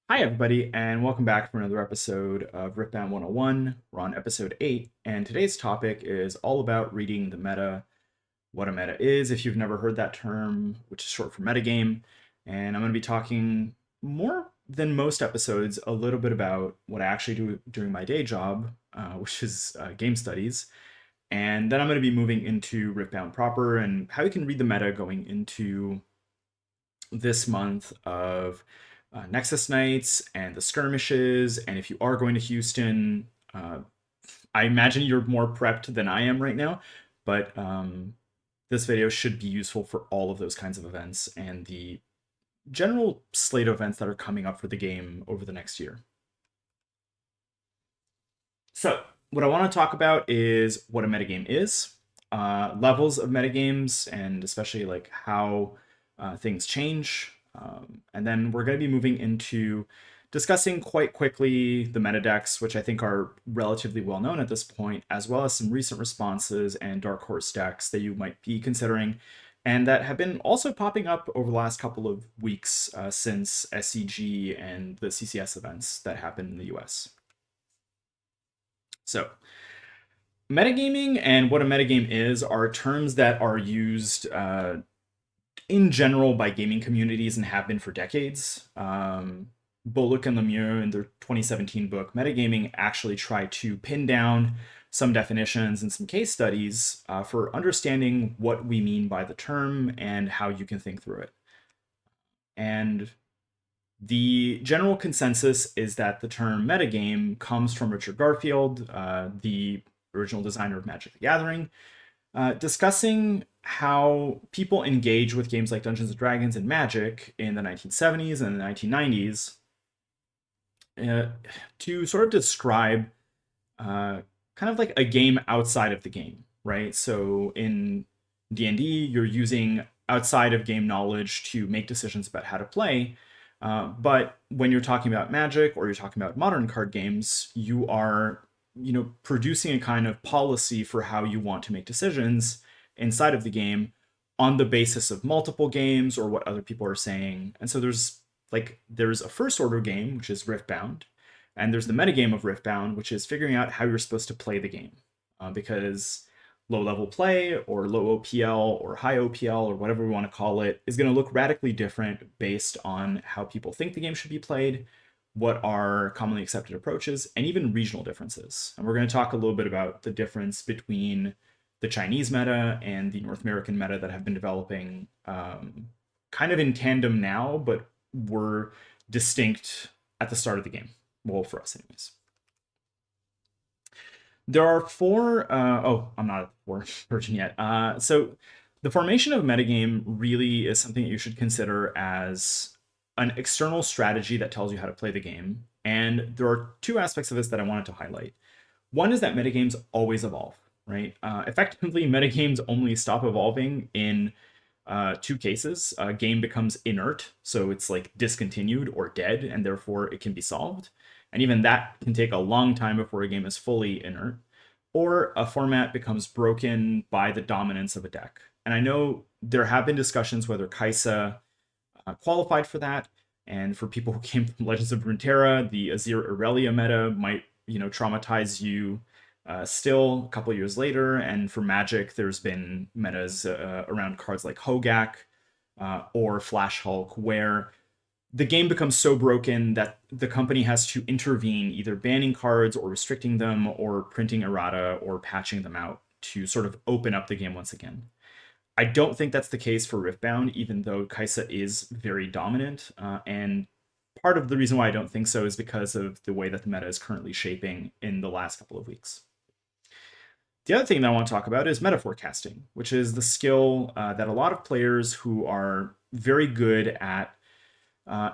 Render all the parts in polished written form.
Hi, everybody, and welcome back for another episode of Riftbound 101. We're on episode 8, and today's topic is all about reading the meta, what a meta is, if you've never heard that term, which is short for metagame. And I'm going to be talking more than most episodes a little bit about what I actually do during my day job, which is game studies. And then I'm going to be moving into Riftbound proper and how you can read the meta going into this month of Nexus Nights and the skirmishes. And if you are going to Houston, I imagine you're more prepped than I am right now, but this video should be useful for all of those kinds of events and the general slate of events that are coming up for the game over the next year. So, what I want to talk about is what a metagame is, levels of metagames, and especially like how things change. And then we're going to be moving into discussing quite quickly the meta decks, which I think are relatively well known at this point, as well as some recent responses and dark horse decks that you might be considering, and that have been also popping up over the last couple of weeks since SCG and the CCS events that happened in the US. So, metagaming and what a metagame is are terms that are used in general by gaming communities and have been for decades. Bullock and Lemieux in their 2017 book, Metagaming, actually tried to pin down some definitions and some case studies for understanding what we mean by the term and how you can think through it. And the general consensus is that the term metagame comes from Richard Garfield, the original designer of Magic the Gathering, discussing how people engage with games like Dungeons and Dragons and Magic in the 1970s and the 1990s to sort of describe kind of like a game outside of the game, right? So in D&D, you're using outside of game knowledge to make decisions about how to play. But when you're talking about Magic or you're talking about modern card games, you are, producing a kind of policy for how you want to make decisions inside of the game on the basis of multiple games or what other people are saying. And so there's a first order game, which is Riftbound, and there's the metagame of Riftbound, which is figuring out how you're supposed to play the game. Because low level play or low OPL or high OPL or whatever we want to call it is going to look radically different based on how people think the game should be played, what are commonly accepted approaches, and even regional differences. And we're going to talk a little bit about the difference between the Chinese meta and the North American meta that have been developing kind of in tandem now, but were distinct at the start of the game. Well, for us, anyways. There are four. I'm not at the fourth version yet. So the formation of metagame really is something that you should consider as an external strategy that tells you how to play the game. And there are two aspects of this that I wanted to highlight. One is that metagames always evolve, right? Effectively, metagames only stop evolving in two cases. A game becomes inert, so it's like discontinued or dead, and therefore it can be solved. And even that can take a long time before a game is fully inert. Or a format becomes broken by the dominance of a deck. And I know there have been discussions whether Kaisa qualified for that. And for people who came from Legends of Runeterra, the Azir Irelia meta might, traumatize you still a couple years later. And for Magic, there's been metas around cards like Hogak or Flash Hulk, where the game becomes so broken that the company has to intervene, either banning cards or restricting them or printing errata or patching them out to sort of open up the game once again. I don't think that's the case for Riftbound, even though Kaisa is very dominant. And part of the reason why I don't think so is because of the way that the meta is currently shaping in the last couple of weeks. The other thing that I want to talk about is meta forecasting, which is the skill that a lot of players who are very good at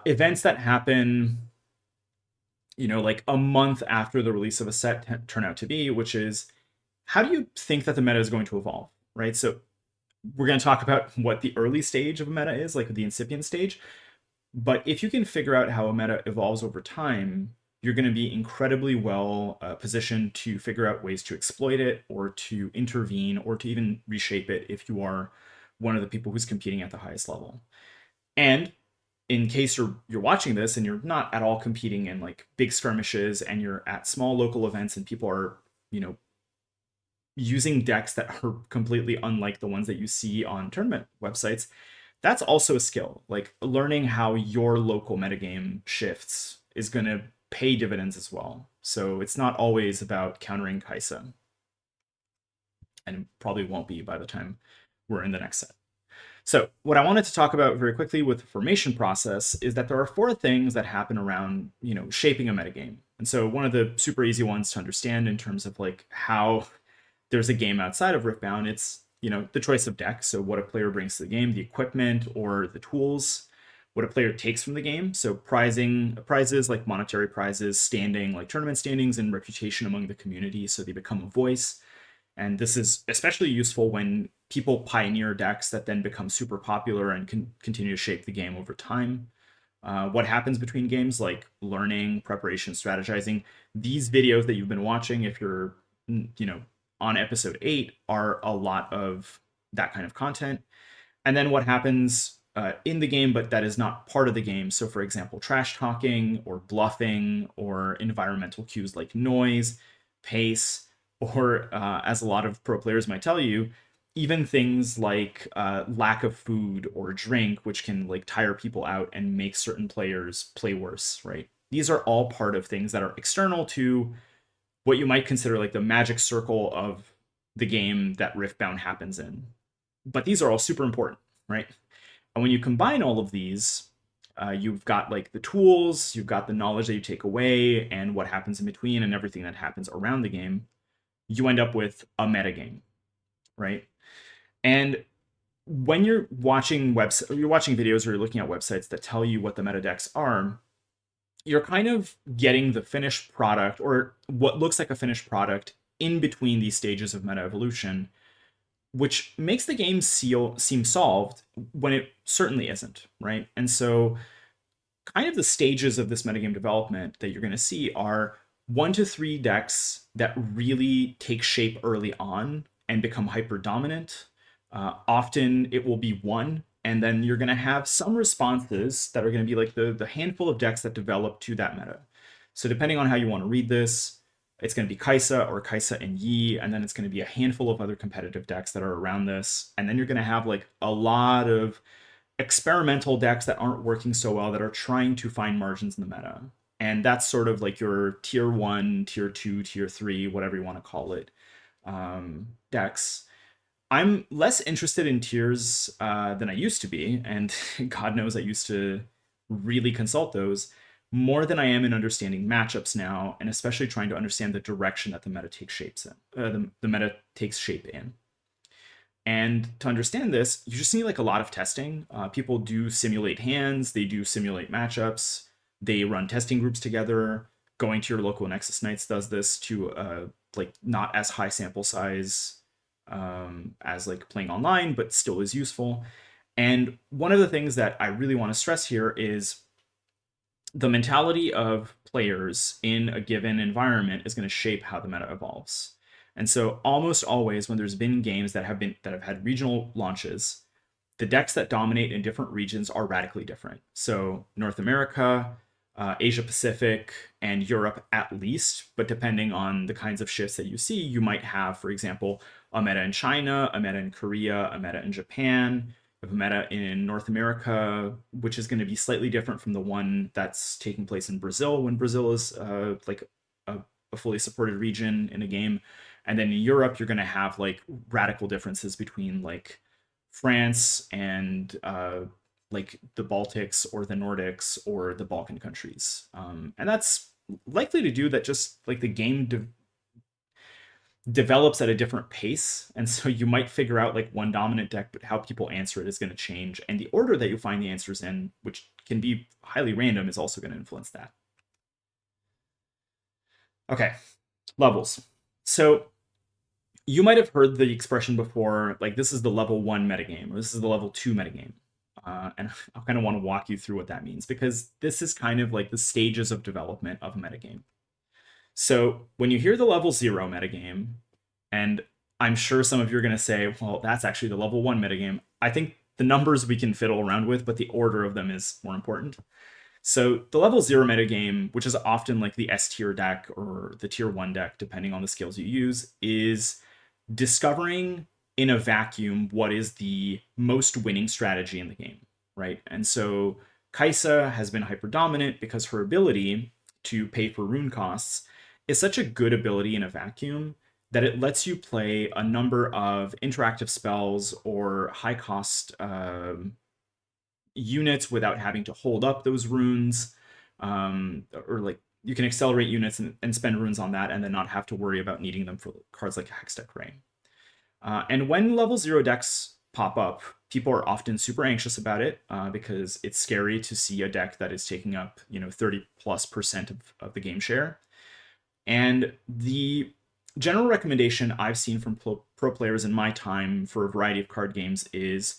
events that happen, like a month after the release of a set turn out to be, which is how do you think that the meta is going to evolve, right? So we're going to talk about what the early stage of a meta is, like the incipient stage. But if you can figure out how a meta evolves over time, you're going to be incredibly well positioned to figure out ways to exploit it or to intervene or to even reshape it if you are one of the people who's competing at the highest level. And in case you're watching this and you're not at all competing in like big skirmishes and you're at small local events and people are, you know, using decks that are completely unlike the ones that you see on tournament websites, that's also a skill. Like learning how your local metagame shifts is going to pay dividends as well. So it's not always about countering Kaisa, and probably won't be by the time we're in the next set. So what I wanted to talk about very quickly with the formation process is that there are four things that happen around, you know, shaping a metagame. And so one of the super easy ones to understand in terms of like how there's a game outside of Riftbound, it's, you know, the choice of decks. So what a player brings to the game, the equipment or the tools, what a player takes from the game. So prizes like monetary prizes, standing like tournament standings, and reputation among the community. So they become a voice. And this is especially useful when people pioneer decks that then become super popular and can continue to shape the game over time. What happens between games, like learning, preparation, strategizing. These videos that you've been watching, if you're, you know, on episode 8, are a lot of that kind of content. And then what happens in the game, but that is not part of the game. So, for example, trash talking or bluffing or environmental cues like noise, pace, or as a lot of pro players might tell you, even things like lack of food or drink, which can like tire people out and make certain players play worse, right? These are all part of things that are external to what you might consider like the magic circle of the game that Riftbound happens in. But these are all super important, right? And when you combine all of these, you've got like the tools, you've got the knowledge that you take away, and what happens in between, and everything that happens around the game. You end up with a metagame, right? And when you're watching videos or you're looking at websites that tell you what the meta decks are, you're kind of getting the finished product or what looks like a finished product in between these stages of meta evolution, which makes the game seem solved when it certainly isn't, right? And so kind of the stages of this metagame development that you're going to see are 1 to 3 decks that really take shape early on and become hyper dominant. Often it will be one, and then you're going to have some responses that are going to be like the handful of decks that develop to that meta. So depending on how you want to read this, it's going to be Kaisa or Kaisa and Yi, and then it's going to be a handful of other competitive decks that are around this. And then you're going to have like a lot of experimental decks that aren't working so well that are trying to find margins in the meta. And that's sort of like your tier 1, tier 2, tier 3, whatever you want to call it, decks. I'm less interested in tiers than I used to be, and God knows I used to really consult those more than I am in understanding matchups now, and especially trying to understand the direction that the meta takes shapes in. The meta takes shape in. And to understand this, you just need like a lot of testing. People do simulate hands, they do simulate matchups, they run testing groups together. Going to your local Nexus Nights does this to like not as high sample size as like playing online, but still is useful. And one of the things that I really want to stress here is the mentality of players in a given environment is going to shape how the meta evolves. And so almost always when there's been games that have had regional launches, the decks that dominate in different regions are radically different. So North America, Asia Pacific, and Europe at least, but depending on the kinds of shifts that you see, you might have, for example, a meta in China, a meta in Korea, a meta in Japan, a meta in North America, which is going to be slightly different from the one that's taking place in Brazil when Brazil is like a fully supported region in a game. And then in Europe, you're going to have like radical differences between like France and like the Baltics or the Nordics or the Balkan countries. And that's likely to do that just like the game develops at a different pace. And so you might figure out like one dominant deck, but how people answer it is going to change. And the order that you find the answers in, which can be highly random, is also going to influence that. Okay, levels. So you might have heard the expression before, like this is the level 1 metagame, or this is the level 2 metagame. And I kind of want to walk you through what that means, because this is kind of like the stages of development of a metagame. So when you hear the level 0 metagame, and I'm sure some of you are going to say, well, that's actually the level 1 metagame. I think the numbers we can fiddle around with, but the order of them is more important. So the level 0 metagame, which is often like the S tier deck or the tier 1 deck, depending on the skills you use, is discovering in a vacuum what is the most winning strategy in the game, right? And so Kaisa has been hyper dominant because her ability to pay for rune costs is such a good ability in a vacuum that it lets you play a number of interactive spells or high cost units without having to hold up those runes, or like you can accelerate units and spend runes on that and then not have to worry about needing them for cards like Hextech Ray. And when level 0 decks pop up, people are often super anxious about it because it's scary to see a deck that is taking up 30+% of the game share. And the general recommendation I've seen from pro players in my time for a variety of card games is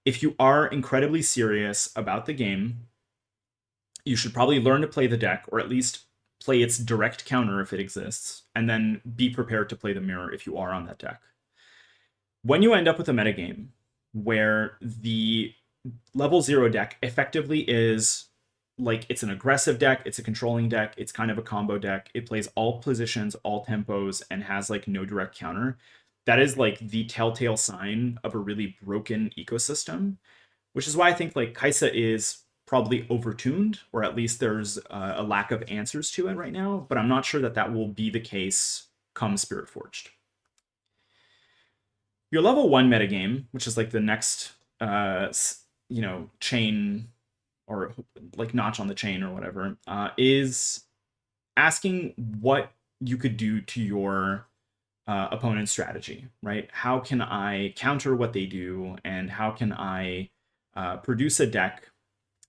if you are incredibly serious about the game, you should probably learn to play the deck, or at least play its direct counter if it exists, and then be prepared to play the mirror if you are on that deck. When you end up with a metagame where the level 0 deck effectively is like it's an aggressive deck, it's a controlling deck, it's kind of a combo deck, it plays all positions, all tempos, and has like no direct counter, that is like the telltale sign of a really broken ecosystem, which is why I think like Kaisa is probably overtuned, or at least there's a lack of answers to it right now, but I'm not sure that that will be the case come Spirit Forged. Your level 1 metagame, which is like the next chain, or like notch on the chain or whatever, is asking what you could do to your opponent's strategy, right? How can I counter what they do, and how can I produce a deck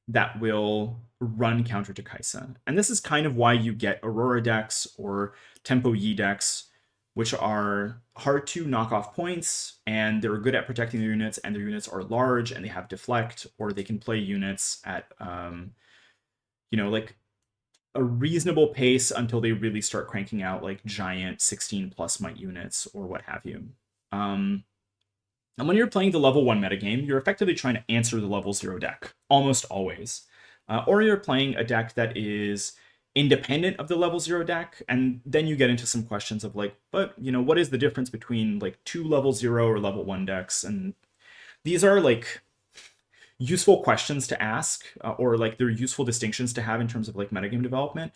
that will run counter to Kaisa? And this is kind of why you get Aurora decks or Tempo Yi decks, which are hard to knock off points, and they're good at protecting their units, and their units are large, and they have deflect, or they can play units at, like a reasonable pace until they really start cranking out like giant 16+ might units or what have you. And when you're playing the level 1 metagame, you're effectively trying to answer the level 0 deck, almost always. Or you're playing a deck that is independent of the level 0 deck, and then you get into some questions of like, but what is the difference between like 2 level 0 or level 1 decks? And these are like useful questions to ask, or like they're useful distinctions to have in terms of like metagame development,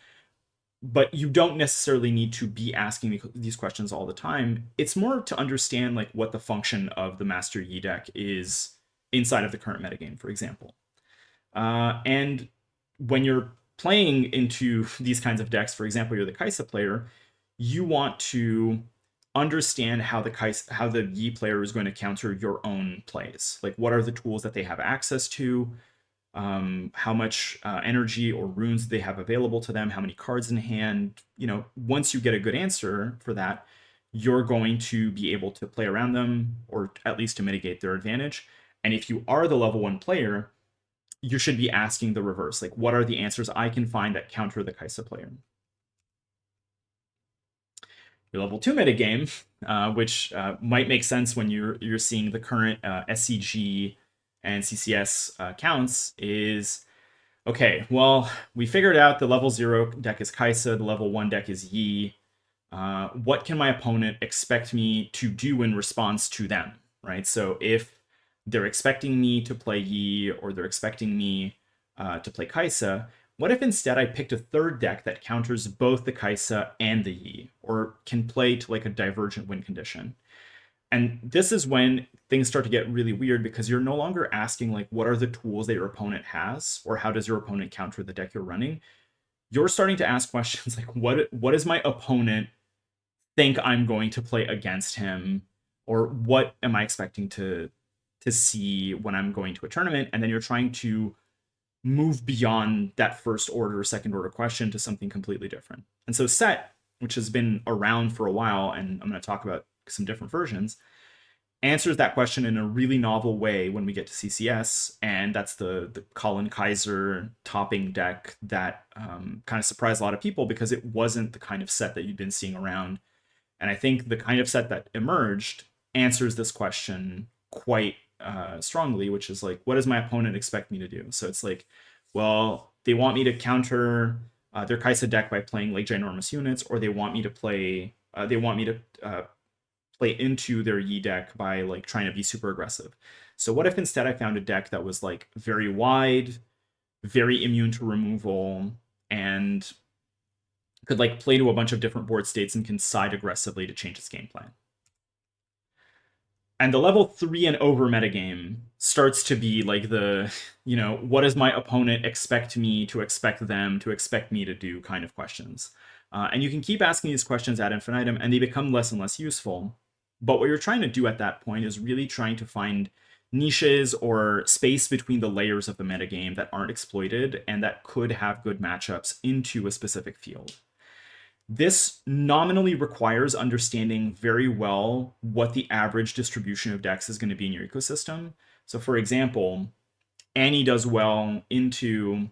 but you don't necessarily need to be asking these questions all the time. It's more to understand like what the function of the Master Yi deck is inside of the current metagame, for example. And when you're playing into these kinds of decks, for example, you're the Kaisa player, you want to understand how the Yi player is going to counter your own plays. Like, what are the tools that they have access to? How much energy or runes they have available to them? How many cards in hand? Once you get a good answer for that, you're going to be able to play around them, or at least to mitigate their advantage. And if you are the level 1 player, you should be asking the reverse. Like, what are the answers I can find that counter the Kaisa player? Your level 2 metagame, which might make sense when you're seeing the current SCG and CCS counts, is okay. Well, we figured out the level 0 deck is Kaisa, the level 1 deck is Yi. What can my opponent expect me to do in response to them, right? So if they're expecting me to play Yi, or they're expecting me to play Kaisa, what if instead I picked a third deck that counters both the Kaisa and the Yi, or can play to like a divergent win condition? And this is when things start to get really weird, because you're no longer asking like, what are the tools that your opponent has, or how does your opponent counter the deck you're running? You're starting to ask questions like, what does my opponent think I'm going to play against him, or what am I expecting to see when I'm going to a tournament? And then you're trying to move beyond that first order, second order question to something completely different. And so Set, which has been around for a while, and I'm going to talk about some different versions, answers that question in a really novel way when we get to CCS, and that's the Colin Kaiser topping deck that kind of surprised a lot of people, because it wasn't the kind of set that you'd been seeing around. And I think the kind of set that emerged answers this question quite strongly, which is like, what does my opponent expect me to do? So it's like, well, they want me to counter their Kai'Sa deck by playing like ginormous units, or they want me to play play into their Yi deck by like trying to be super aggressive. So what if instead I found a deck that was like very wide, very immune to removal, and could like play to a bunch of different board states and can side aggressively to change its game plan? And the level 3 and over metagame starts to be like the, what does my opponent expect me to expect them to expect me to do kind of questions. And you can keep asking these questions ad infinitum, and they become less and less useful. But what you're trying to do at that point is really trying to find niches or space between the layers of the metagame that aren't exploited and that could have good matchups into a specific field. This nominally requires understanding very well what the average distribution of decks is going to be in your ecosystem. So for example, Annie does well into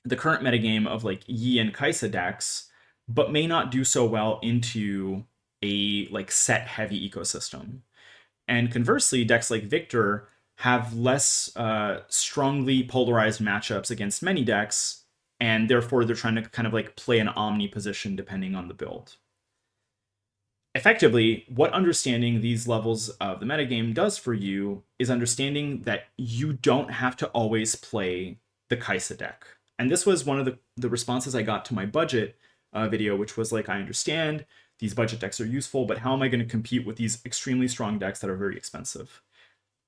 the current metagame of like Yi and Kai'Sa decks, but may not do so well into a like set heavy ecosystem. And conversely, decks like Victor have less strongly polarized matchups against many decks, and therefore they're trying to kind of like play an omni position depending on the build. Effectively, what understanding these levels of the metagame does for you is understanding that you don't have to always play the Kai'Sa deck. And this was one of the responses I got to my budget video, which was like, I understand these budget decks are useful, but how am I going to compete with these extremely strong decks that are very expensive?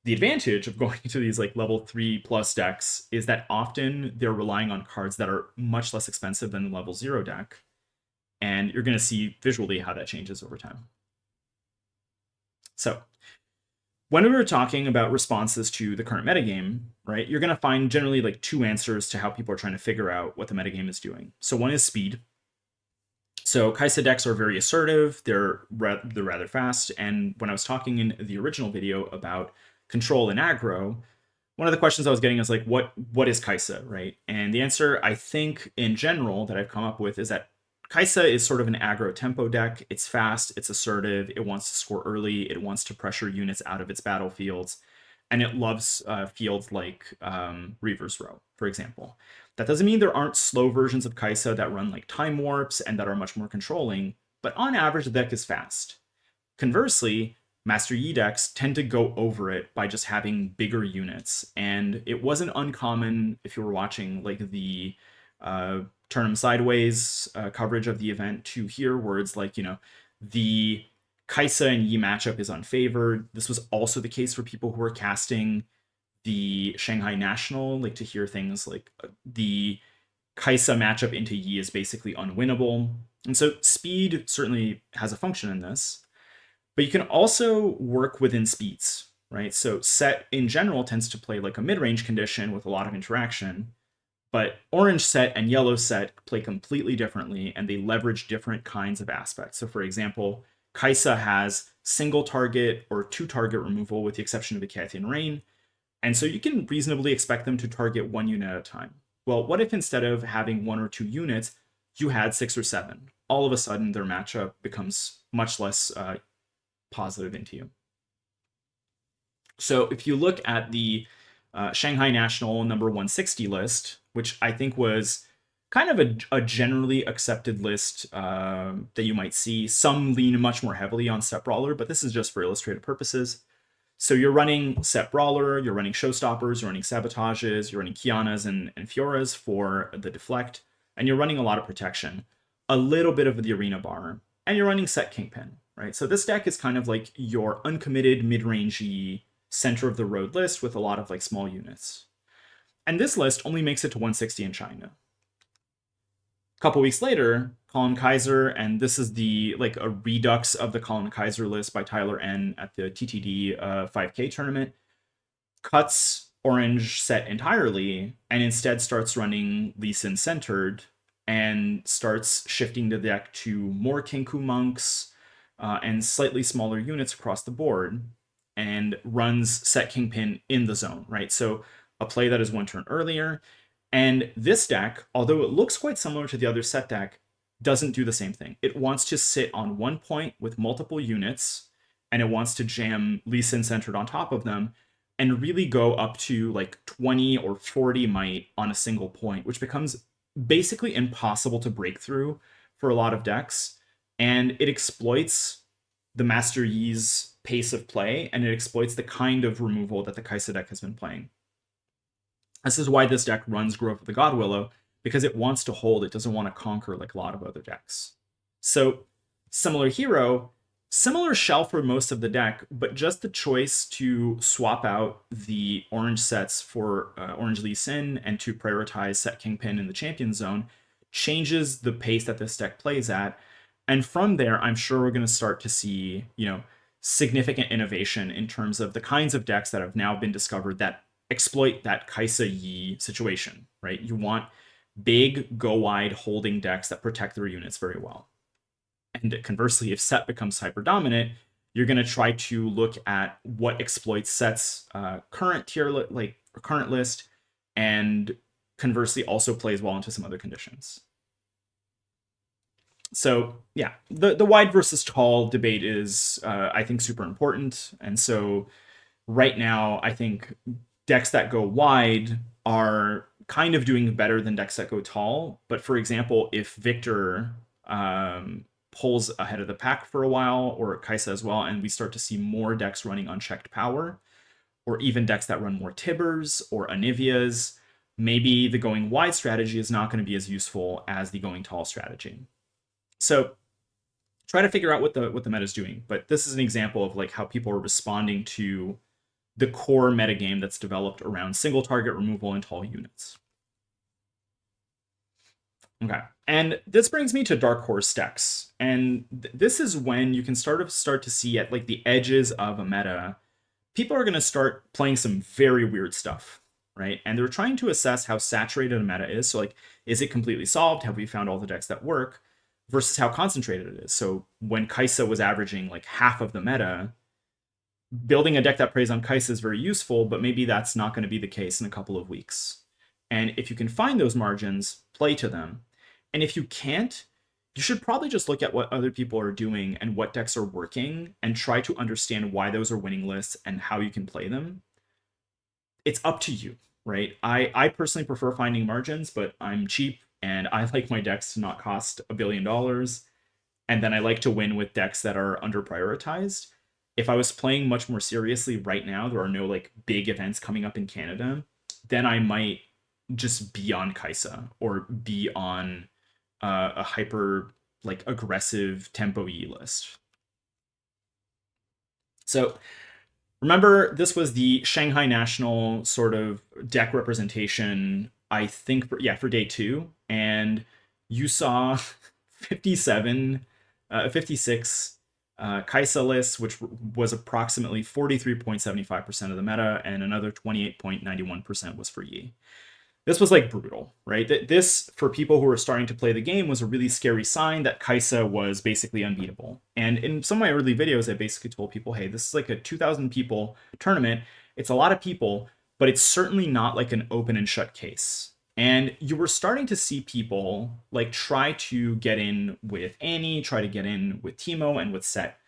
The advantage of going into these like level 3+ decks is that often they're relying on cards that are much less expensive than the level 0 deck. And you're going to see visually how that changes over time. So when we were talking about responses to the current metagame, right, you're going to find generally like two answers to how people are trying to figure out what the metagame is doing. So one is speed. So Kai'Sa decks are very assertive, they're rather fast, and when I was talking in the original video about control and aggro, one of the questions I was getting is like, what is Kai'Sa, right? And the answer I think in general that I've come up with is that Kai'Sa is sort of an aggro tempo deck. It's fast, it's assertive, it wants to score early, it wants to pressure units out of its battlefields, and it loves fields like Reaver's Row, for example. That doesn't mean there aren't slow versions of Kai'Sa that run like time warps and that are much more controlling, but on average, the deck is fast. Conversely, Master Yi decks tend to go over it by just having bigger units, and it wasn't uncommon if you were watching like the Turn 'em Sideways coverage of the event to hear words like, the Kai'Sa and Yi matchup is unfavored. This was also the case for people who were casting the Shanghai National, like to hear things like the Kai'Sa matchup into Yi is basically unwinnable. And so speed certainly has a function in this, but you can also work within speeds, right? So set in general tends to play like a mid-range condition with a lot of interaction, but orange set and yellow set play completely differently, and they leverage different kinds of aspects. So for example, Kai'Sa has single target or two target removal with the exception of the Cathian Rain, and so you can reasonably expect them to target one unit at a time. Well, what if instead of having one or two units, you had 6 or 7? All of a sudden, their matchup becomes much less positive into you. So if you look at the Shanghai National number 160 list, which I think was kind of a generally accepted list that you might see, some lean much more heavily on Set Brawler, but this is just for illustrative purposes. So you're running Set Brawler, you're running Showstoppers, you're running Sabotages, you're running Kianas and Fioras for the deflect, and you're running a lot of protection, a little bit of the Arena Bar, and you're running Set Kingpin, right? So this deck is kind of like your uncommitted mid-rangey center of the road list with a lot of like small units. And this list only makes it to 160 in China. A couple weeks later, Colin Kaiser, and this is the like a redux of the Colin Kaiser list by Tyler N at the TTD 5K tournament, cuts orange set entirely and instead starts running Lee Sin centered and starts shifting the deck to more Kenku monks and slightly smaller units across the board, and runs Set Kingpin in the zone, right? So a play that is one turn earlier. And this deck, although it looks quite similar to the other set deck, doesn't do the same thing. It wants to sit on one point with multiple units, and it wants to jam Lee Sin centered on top of them. and really go up to like 20 or 40 might on a single point, which becomes basically impossible to break through for a lot of decks. And it exploits the Master Yi's pace of play, and it exploits the kind of removal that the Kaisa deck has been playing. This is why this deck runs Growth of the God Willow, because it wants to hold, it doesn't want to conquer like a lot of other decks. So, similar hero, similar shell for most of the deck, but just the choice to swap out the orange sets for Orange Lee Sin and to prioritize Set Kingpin in the Champion Zone changes the pace that this deck plays at. And from there, I'm sure we're going to start to see, significant innovation in terms of the kinds of decks that have now been discovered that exploit that Kaisa Yi situation, right? You want big, go wide holding decks that protect their units very well. And conversely, if Set becomes hyper dominant, you're going to try to look at what exploits Set's current current list, and conversely also plays well into some other conditions. So yeah, the wide versus tall debate is I think super important, and so right now I think decks that go wide are kind of doing better than decks that go tall. But for example, if Victor pulls ahead of the pack for a while, or Kaisa as well, and we start to see more decks running unchecked power, or even decks that run more Tibbers or Anivias, maybe the going wide strategy is not going to be as useful as the going tall strategy. So try to figure out what the meta is doing. But this is an example of like how people are responding to the core metagame that's developed around single target removal and tall units. Okay, and this brings me to Dark Horse decks, and this is when you can start to see at like the edges of a meta, people are going to start playing some very weird stuff, right? And they're trying to assess how saturated a meta is. So like, is it completely solved? Have we found all the decks that work? Versus how concentrated it is. So when Kaisa was averaging like half of the meta, building a deck that preys on Kaisa is very useful, but maybe that's not going to be the case in a couple of weeks. And if you can find those margins, play to them. And if you can't, you should probably just look at what other people are doing and what decks are working and try to understand why those are winning lists and how you can play them. It's up to you, right? I personally prefer finding margins, but I'm cheap and I like my decks to not cost $1 billion. And then I like to win with decks that are under prioritized. If I was playing much more seriously right now, there are no like big events coming up in Canada, then I might just be on Kaisa or be on a hyper like aggressive tempo E list. So remember, this was the Shanghai National sort of deck representation, I think, for day 2. And you saw 56 Kaisa lists, which was approximately 43.75% of the meta, and another 28.91% was for Yi. This was like brutal, right? This, for people who are starting to play the game, was a really scary sign that Kaisa was basically unbeatable. And in some of my early videos, I basically told people, hey, this is like a 2,000 people tournament. It's a lot of people, but it's certainly not like an open and shut case. And you were starting to see people like try to get in with Annie, try to get in with Teemo and with Set.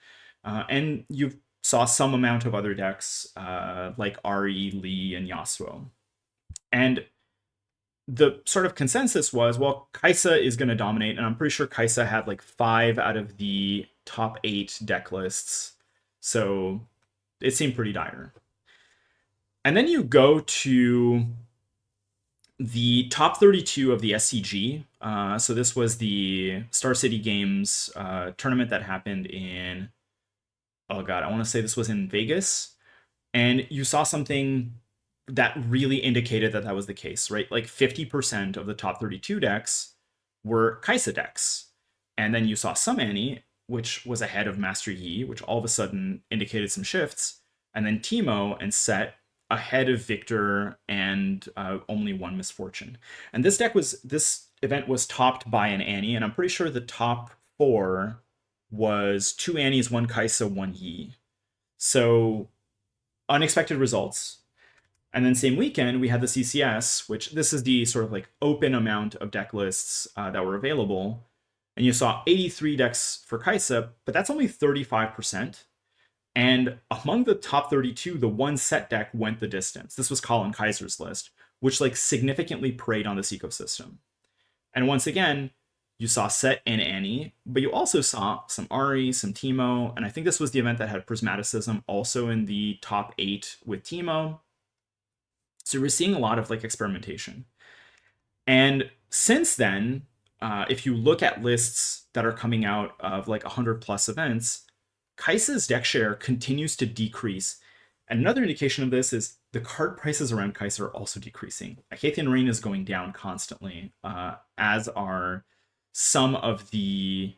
And you saw some amount of other decks like Ari, Lee, and Yasuo. And the sort of consensus was, well, Kaisa is going to dominate, and I'm pretty sure Kaisa had like 5 out of the top 8 deck lists, so it seemed pretty dire. And then you go to the top 32 of the SCG. So this was the Star City Games tournament that happened in, oh god, I want to say this was in Vegas, and you saw something that really indicated that that was the case, right? Like 50% of the top 32 decks were Kaisa decks. And then you saw some Annie, which was ahead of Master Yi, which all of a sudden indicated some shifts. And then Teemo and Set ahead of Victor and only one Misfortune. And this event was topped by an Annie, and I'm pretty sure the top 4 was 2 Annies, 1 Kaisa, 1 Yi. So unexpected results. And then same weekend, we had the CCS, which this is the sort of like open amount of deck lists that were available. And you saw 83 decks for Kaisa, but that's only 35%. And among the top 32, the one set deck went the distance. This was Colin Kaiser's list, which like significantly preyed on this ecosystem. And once again, you saw Set and Annie, but you also saw some Ari, some Teemo, and I think this was the event that had Prismaticism also in the top 8 with Teemo. So we're seeing a lot of like experimentation. And since then, if you look at lists that are coming out of like 100 plus events, Kai'Sa's deck share continues to decrease. And another indication of this is the card prices around Kai'Sa are also decreasing. Acacian Rain is going down constantly, as are some of the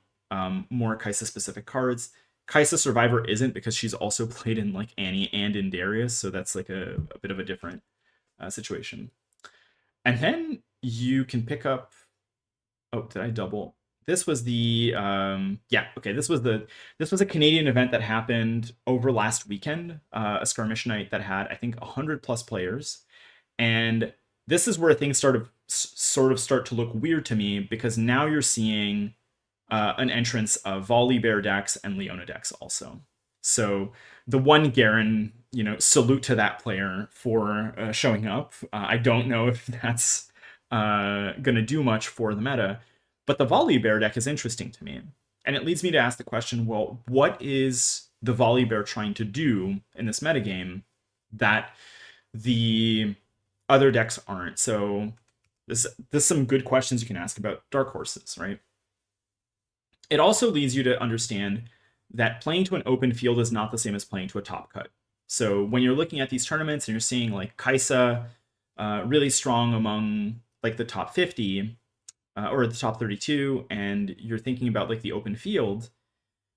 more Kai'Sa specific cards. Kai'Sa Survivor isn't, because she's also played in like Annie and in Darius, so that's like a bit of a different situation. And then you can pick up. Oh, did I double? This was the yeah, okay. This was a Canadian event that happened over last weekend, a skirmish night that had I think 100 plus players, and this is where things sort of start to look weird to me, because now you're seeing an entrance of Volibear decks and Leona decks also. So the one Garen, salute to that player for showing up. I don't know if that's going to do much for the meta, but the Volibear deck is interesting to me. And it leads me to ask the question, well, what is the Volibear trying to do in this metagame that the other decks aren't? So there's some good questions you can ask about Dark Horses, right? It also leads you to understand that playing to an open field is not the same as playing to a top cut. So when you're looking at these tournaments and you're seeing like Kai'Sa really strong among like the top 50 or the top 32, and you're thinking about like the open field,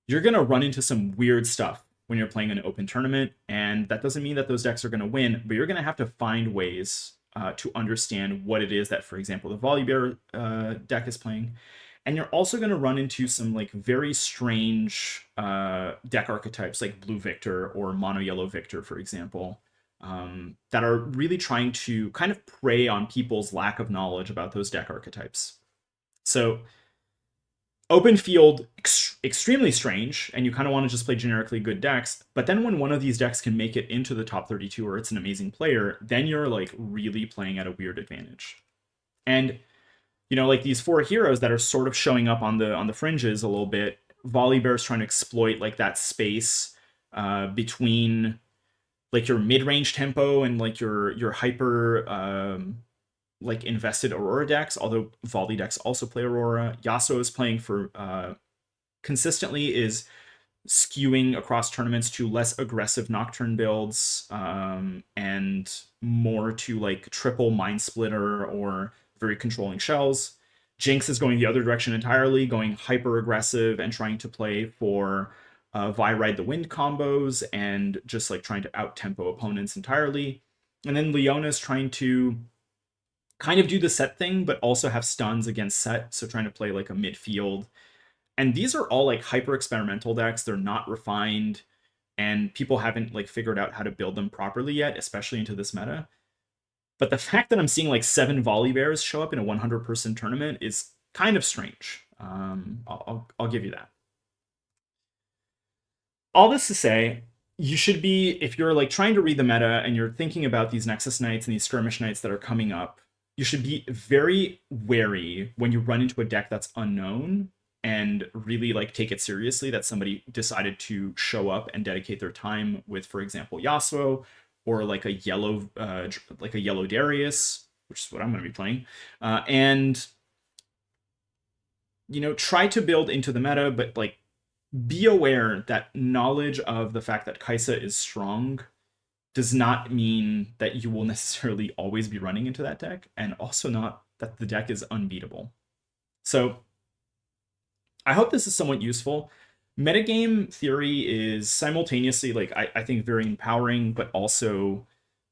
you're going to run into some weird stuff when you're playing an open tournament. And that doesn't mean that those decks are going to win, but you're going to have to find ways to understand what it is that, for example, the Volibear deck is playing. And you're also going to run into some like very strange deck archetypes like Blue Victor or Mono Yellow Victor, for example, that are really trying to kind of prey on people's lack of knowledge about those deck archetypes. So open field, extremely strange, and you kind of want to just play generically good decks. But then when one of these decks can make it into the top 32 or it's an amazing player, then you're like really playing at a weird advantage. And like these 4 heroes that are sort of showing up on the fringes a little bit. Volibear's trying to exploit like that space between like your mid-range tempo and like your hyper like invested Aurora decks, although Volley decks also play Aurora. Yasuo is playing for consistently is skewing across tournaments to less aggressive Nocturne builds and more to like triple Mind Splitter or very controlling shells. Jinx is going the other direction entirely, going hyper aggressive and trying to play for Vi Ride the Wind combos and just like trying to out tempo opponents entirely. And then Leona's trying to kind of do the Set thing, but also have stuns against Set, so trying to play like a midfield. And these are all like hyper experimental decks. They're not refined, and people haven't like figured out how to build them properly yet, especially into this meta. But the fact that I'm seeing like 7 Volibears show up in a 100-person tournament is kind of strange. I'll give you that. All this to say, you should be, if you're like trying to read the meta and you're thinking about these Nexus nights and these skirmish nights that are coming up, you should be very wary when you run into a deck that's unknown and really like take it seriously that somebody decided to show up and dedicate their time with, for example, Yasuo, or like a yellow Darius, which is what I'm going to be playing, and try to build into the meta, but like be aware that knowledge of the fact that Kai'Sa is strong does not mean that you will necessarily always be running into that deck, and also not that the deck is unbeatable. So I hope this is somewhat useful. Metagame theory is simultaneously like I think very empowering, but also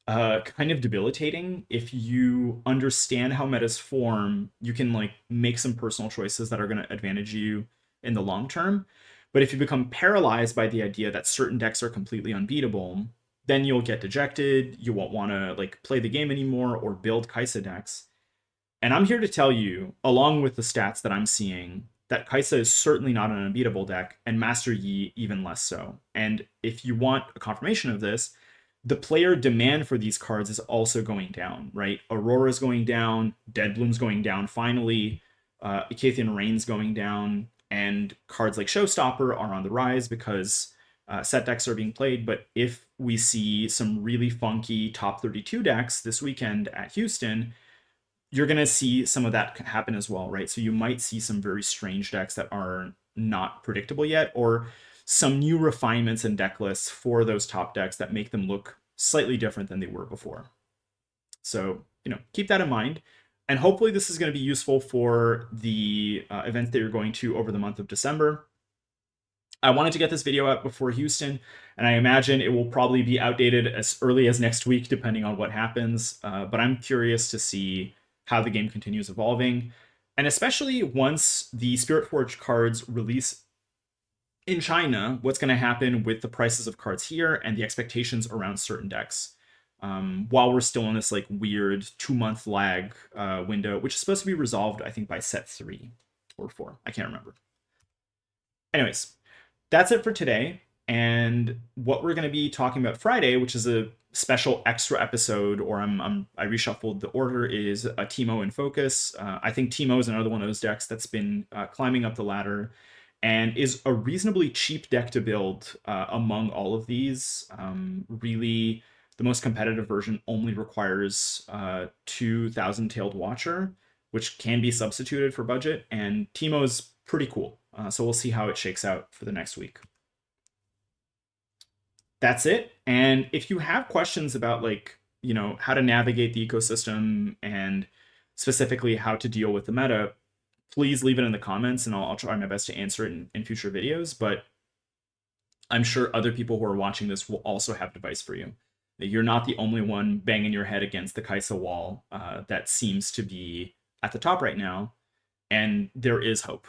kind of debilitating. If you understand how metas form, you can like make some personal choices that are going to advantage you in the long term. But if you become paralyzed by the idea that certain decks are completely unbeatable, then you'll get dejected. You won't want to like play the game anymore or build Kai'Sa decks. And I'm here to tell you, along with the stats that I'm seeing, that Kaisa is certainly not an unbeatable deck, and Master Yi even less so. And if you want a confirmation of this, the player demand for these cards is also going down, right? Aurora's going down, Deadbloom's going down finally, Icathian Rain's going down, and cards like Showstopper are on the rise because set decks are being played. But if we see some really funky top 32 decks this weekend at Houston, you're going to see some of that happen as well, right? So you might see some very strange decks that are not predictable yet, or some new refinements in deck lists for those top decks that make them look slightly different than they were before. So, keep that in mind. And hopefully this is going to be useful for the events that you're going to over the month of December. I wanted to get this video out before Houston, and I imagine it will probably be outdated as early as next week, depending on what happens. But I'm curious to see how the game continues evolving, and especially once the Spirit Forge cards release in China, what's going to happen with the prices of cards here and the expectations around certain decks. While we're still in this like weird 2-month lag window, which is supposed to be resolved, I think, by set 3 or 4. I can't remember. Anyways, that's it for today. And what we're going to be talking about Friday, which is a special extra episode, or I reshuffled the order, is a Teemo in focus. I think Teemo is another one of those decks that's been climbing up the ladder and is a reasonably cheap deck to build among all of these. Really, the most competitive version only requires 2,000 Tailed Watcher, which can be substituted for budget, and Teemo is pretty cool. So we'll see how it shakes out for the next week. That's it. And if you have questions about how to navigate the ecosystem and specifically how to deal with the meta, please leave it in the comments and I'll try my best to answer it in future videos. But I'm sure other people who are watching this will also have advice for you. You're not the only one banging your head against the Kaisa wall that seems to be at the top right now. And there is hope.